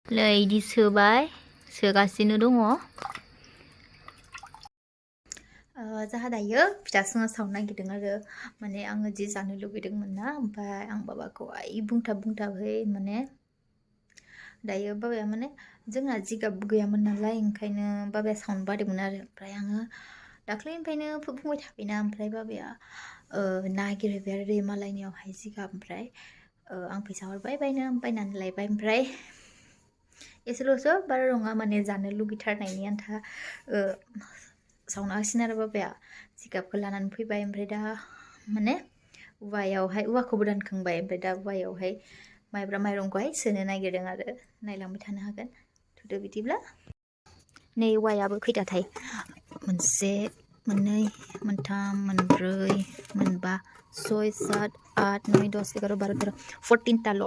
Lady soबाय सोगासिनो दङ जाहा दायो फिथा सुङा सावनो नागिरदों आरो माने आङो जि जानो लुगैदोंमोन ना ओमफ्राय आं बाबाखौ बुंथाबहै माने दायो बाबाया माने जोंना जिगाब गैयामोन नालाय ओंखायनो बाबाया सावनो बादोंमोन आरो ओमफ्राय आङो दाख्लैनिफ्रायनो बुंबाय थाबायना ओमफ्राय बाबाया नागिरहैबाय आरो मालायनियावहाय जिगाब ओमफ्राय आं फैसा हरबाय बायनानै लायबाय ओमफ्राय एसेल'सो बारा नङा माने जानो लुगैथारनायनि आन्था सावना होसिन आरो बाबाया जिगाबखौ लानानै फैबाय ओमफ्राय दा माने औवाखौबो दानखांबाय ओमफ्राय दा औवायावहाय माइब्रा माइरंखौहाय सोनो नागिरदों आरो नायलांबाय थानो हागोन थुदो बिदिब्ला नै औवायाबो खैथाथाय मोनसे मोननै मोनथाम मोनब्रै मोनबा 6 7 8 9 10 11 12 13 14ताल'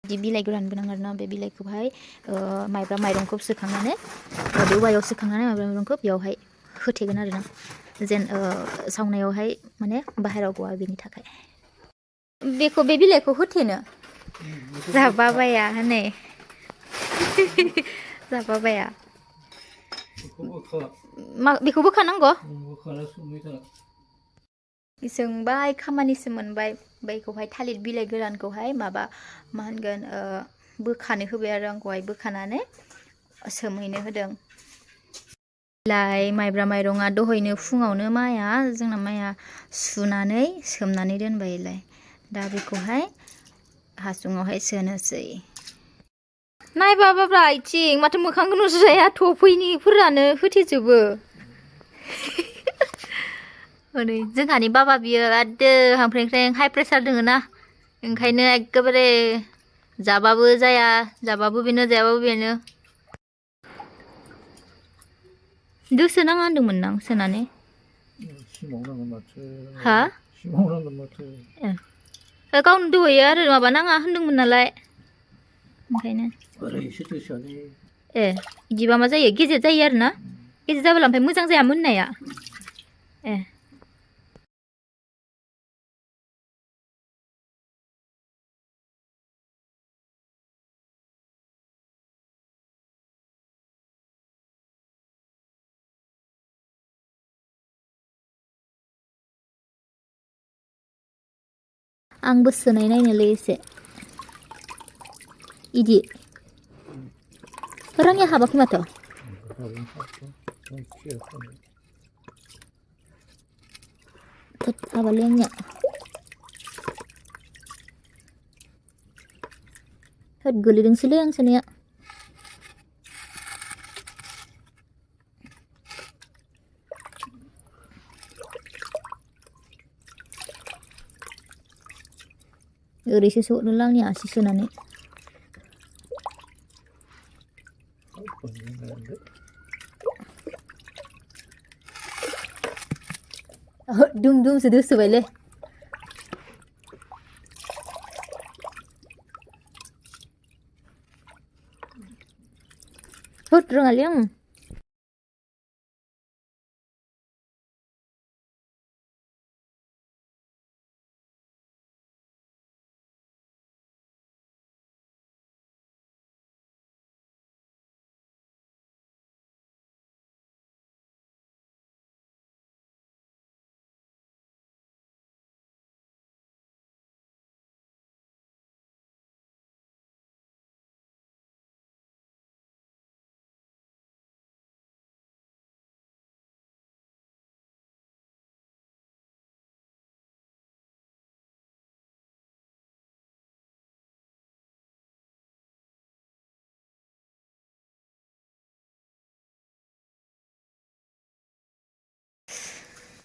बिदि बिलाइ गोरानबो नांगौ आरोना बे बिलाइखौहाय माइब्रा माइरंखौ सोखांनानै बे औवायाव सोखांनानै माइब्रा माइरंखौ बेयावहाय होथेगोन आरोना जेन सावनायावहाय माने बाहेरायाव गवा बेनि थाखाय बे बिलाइखौ होथेनो जाबाबाया हनै जाबाबाया बेखौ बोखानांगौ सोंबाय खामानिसो मोनबाय बैखौहाय थालिर बिलाइ गोरानखौहाय मा होनगोन बोखानो होबाय आरो आंखौहाय बोखानानै सोमहैनो होदों लाय माइब्रा माइरङा दहयनो फुङावनो जोंना माइया सुनानै सोमनानै दोनबायलाय दा बेखौहाय हासुङावहाय सोनोसै नायबा बाब्रा आथिं माथो मोखांखौ नुजाया थफैनिफोरानो होथेजोबो नै जोंहानि बाबा बियो आदो हामफ्रेंख्रें हाइ प्रेसार दोङो ना ओंखायनो एखेबारे जाबाबो जाया जाबाबो बेनो जायाबाबो बेनो दोसो नाङा होनदोंमोन आं सोनानै हा गावनो दहयो आरो माबा नाङा होनदोंमोन नालाय ओंखायनो बिदिबा मा जायो गेजेर जायो आरो ना गेजेर जाब्ला ओमफ्राय मोजां जाया मोननाया आंबो सोनाय नायनोलै एसे इदि रानिया हाबाखै माथो हाबालै आंनिया गोलैदोंसोलै आं सोनाया ओरैसो सौदोंला आंनि आसि सोनानै दुंसो दोसोबायलै होद रोङालै आं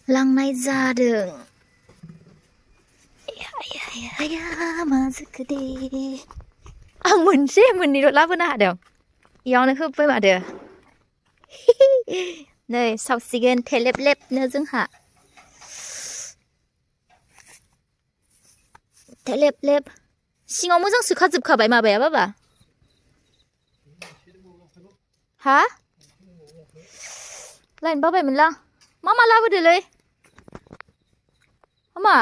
लांनाय जादों मा जाखो दे आं मोनसे मोननैल' लाबोनो हादों इयावनो होबाय माथो नै सावसिगोन थेलेबलेबनो जोंहा थेलेबलेब सिङाव मोजां सोखाजोबखाबाय माबाया बाबा हा लायनो बाबायमोनलां मा लाबोदोलै मा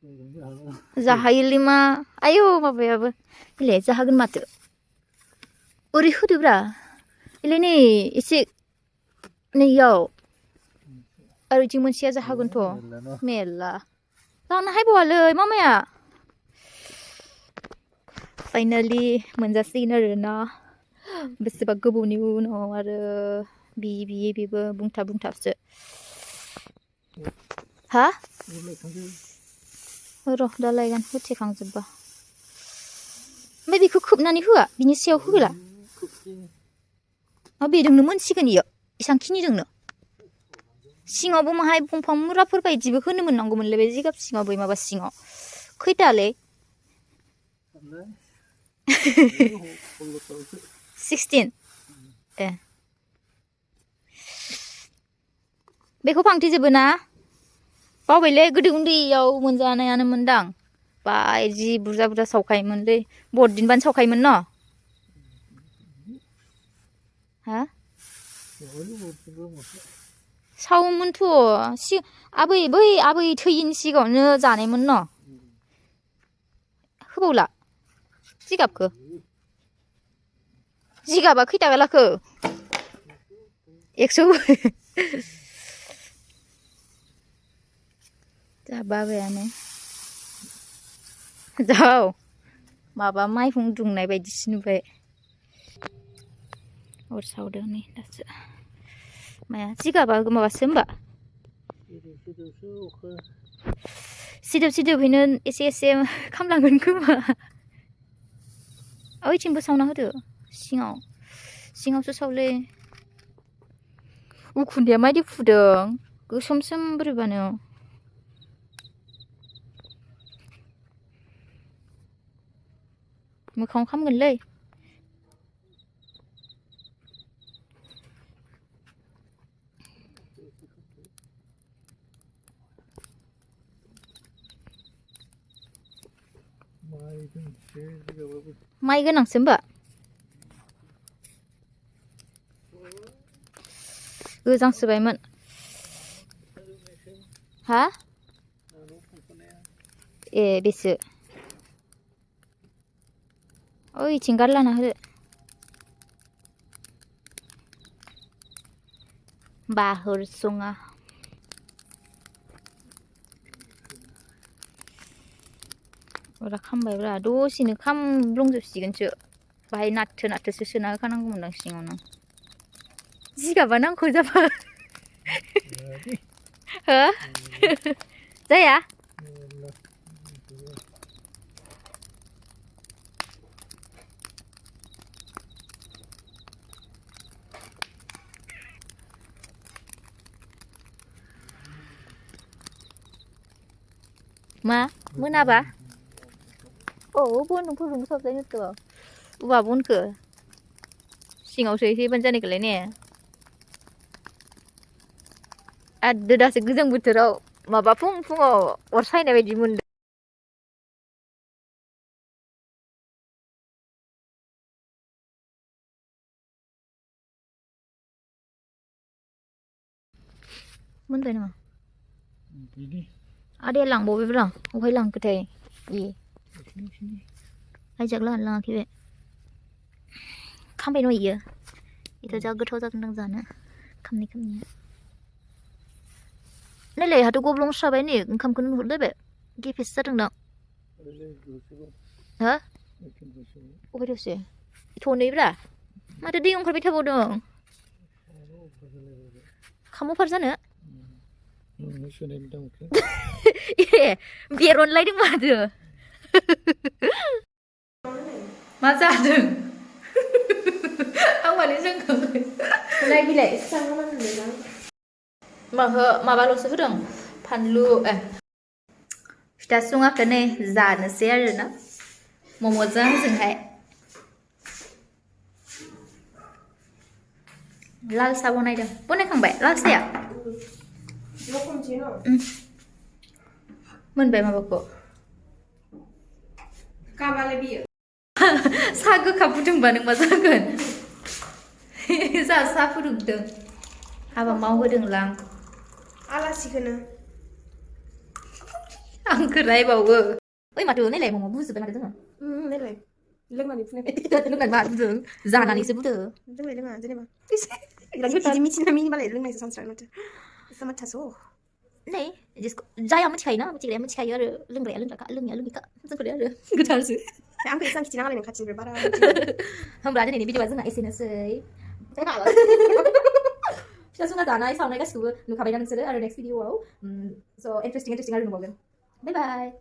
Zahayo 5. Ayo mabayaबो. Ile जाहागोन माथो. ओरै होदोब्रा. ile नै एसे नैयाव. ओरैथिं मोनसेया जाहागोनथ'. मेल्ला. जानो हायबावालै मामाया. Finally मोनजासिगोन आरोना. बेसेबा गोबावनि उनाव आरो बेबो बुंथाबसो. हा? र' दा लायगोन होथेखांजोबबा. ओमफ्राय बेखौ खोबनानै होआ बिनि सायाव होला. बेजोंनो मोनसिगोन इयो इसांखिनिजोंनो. सिङावबो माहाय दंफां मुराफोर बायदिबो होनो मोननांगौमोनलै बे जिगाब सिङाव बै माबा सिङाव. खैथालै? 16. बेखौ फांथेजोबो ना? बावबायलै गोदो उन्दैयाव मोनजानायानो मोनदां. जि बुरजा सावखायोमोनलै. बरदिनबानो सावखायोमोन न'? हा? सावोमोनथ' बै आबै थैयिनि सिगाङावनो जानायमोन न'? होबावला जिगाबखौ? जिगाबा खैथाका लाखो? 100. जा बाबायानो. जाव माबा माइहुं दुंनाय बायदिसो नुबाय. अर सावदों नै दासो. माया जिगाबा माबासो होमबा? सिदोब-सिदोबैनो एसे खामलांगोन खोमा. ओइथिंबो सावना होदो सिङावसो सावलै. उखुन्दैया मायदि फुदों गोसोमसोम बोरैबानो. मोखाङाव खामगोनलै. माइ गोनांसो होमबा? गोजांसोबायमोन. हा? बेसो. ओइथिं गारलाना होदो. बाहर sunga. अरा खामबायब्रा दसेनो खामब्लंजोबसिगोनसो. बाहाय नाथ्थोसो सोना होखानांगौमोनदां सिङावनो. जिगाबा नांगौ जाबा. हो? जाया? मा? मोनाबा? बनफोरजोंबो सावजायोथ'. औवा बनखौ सिङावसो एसे होबानो जानायखौलाय ने? दासो गोजां बोथोराव माबा फुङाव अर सायनाय बायदि मोनदों. मोनबाय नामा? आदाया लांबावबायब्रा अबहाय लांखोथाय? आइजाक लाङाखै बे. खामबाय न' इयो? इथ' जा गोथाव जागोनदां जानो. खामनाया. नायलाय हाथ' गब्लंस्राबाय नै ओंखामखौनो नुहुरलायबाय. गेफेसो जादोंदां. हो? अबहाय दसे? थनैब्रा माथो दै ओंखारबाय थाबावदों. खाम अफार जानो? बेरनलायदों माथो. मा जादों? आं माने जोंखांबाय. नाय बिलाइ माबाल'सो होदों फानलु. फिथा सुङाखौ नै जानोसै आरोना मम'जों जोंहाय. लाल सा बनायदों. बनायखांबाय लाल साया? मोनबाय माबाखौ? काबालाय बियो? सा गोखा फुदुंबा नों मा जागोन? सा फुदुंदों. हाबा मावहोदोंलां आलासिखौनो. आंखौ रायबावो ओइ माथो नायलाय मम' बुजोब्बाय माथो जोङो नायलाय लोंनानै फुनाय लोंनानै मा बुदों जानानैसो बुदो लोंनाय लोङा जेनेबा बिदि मिथिना मिनिबालाय लोंनायसो सानस्राङो माथो sama taso नै जाया मिथिखायोना मिथिग्राया मिथिखायो आरो लोंग्राया लोंग्राखा लोङिया लोङिखा जोंखौलाय आरो गोथारसो आंखौ एसेबां खिथिनाङालाय नों खाथिनिफ्राय बारा होमब्ला दिनैनि भिडिअआ जोंना एसेनोसै फिथा सुङा जानाय सावनाय गासिखौबो नुखाबायना नोंसोरो आरो नेक्स्ट भिडिअआव स' इन्टारेस्टिं आरो नुबावगोन बाय बाय